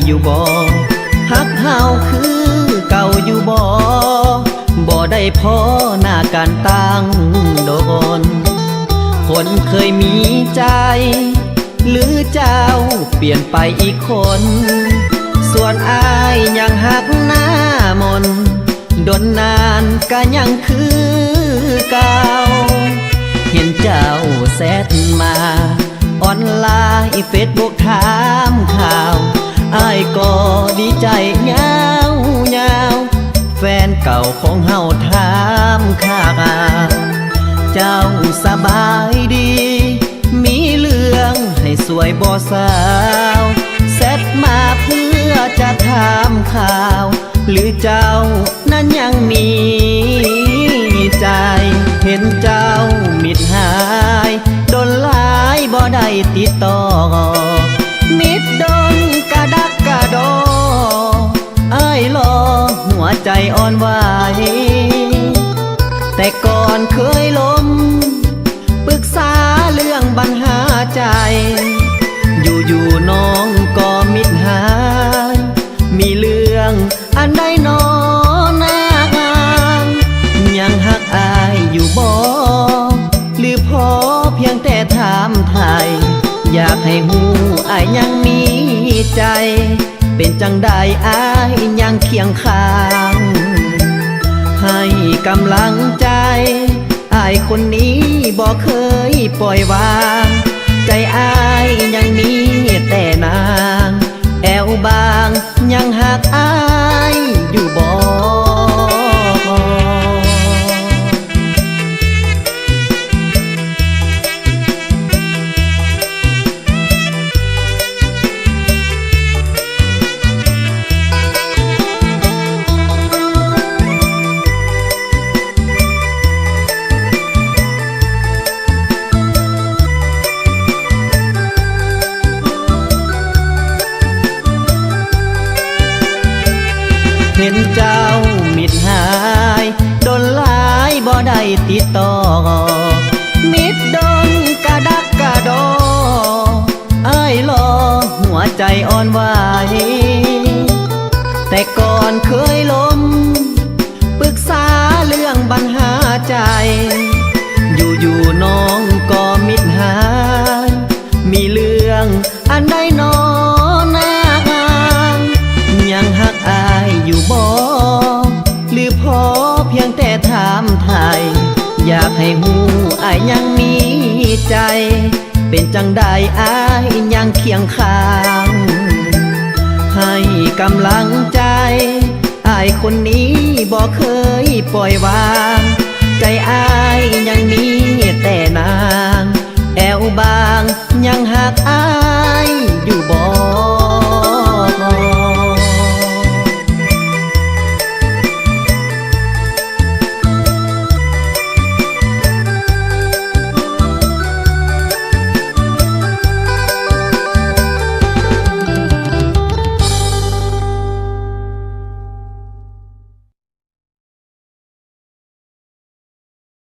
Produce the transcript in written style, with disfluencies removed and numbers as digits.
อยู่บ่ฮักเฮาคือเก่าอยู่บ่ได้พอหน้าการตั้งโดนคนเคยมีใจหรือเจ้าเปลี่ยนไปอีกคนส่วนอายยังหักหน้ามนดนนานก็ยังคือเก่าเห็นเจ้าแซดมาออนไลน์เฟซบุ๊กถามข่าวอายก็ดีใจเงาแฟนเก่าของเฮาถามข่าวเจ้าสบายดีมีเรื่องให้สวยบ่สาวแซดมาเพื่อจะถามข่าวหรือเจ้านั้นยังมีใจเห็นเจ้ามิดหายโดนหลายบ่ได้ติดต่อมิดโดนกระดักกระดออ้ายรอหัวใจอ่อนไหวแต่ก่อนเคยล้มปรึกษาเรื่องปัญหาใจอยู่น้องก็มิดหายมีเรื่องอันใดน้อนายังหักอายอยู่บ่หรือพอเพียงแต่ถามไทยอยากให้หูอายยังมีใจเป็นจังใดอายยังเคียงข้างให้กำลังใจอายคนนี้บ่เคยปล่อยวางใจอายยังมีแต่นางแอวบางยังหักอายอยู่บ่เห็นเจ้ามิดหายโดนหลายบ่ได้ติดต่อมิดโดนกระดักกระดออ้ายรอหัวใจอ่อนไหวแต่ก่อนเคยล้มปรึกษาเรื่องปัญหาใจอยู่น้องก็มิดหายมีเรื่องอันใดน้อนายังหักอายอยู่บ่หรือพอเพียงแต่ถามไทยอยากให้หูอายยังมีใจเป็นจังใดอายยังเคียงข้างให้กำลังใจอายคนนี้บ่เคยปล่อยวางใจอายยังมีแต่นางแอวบางยังหักอายอยู่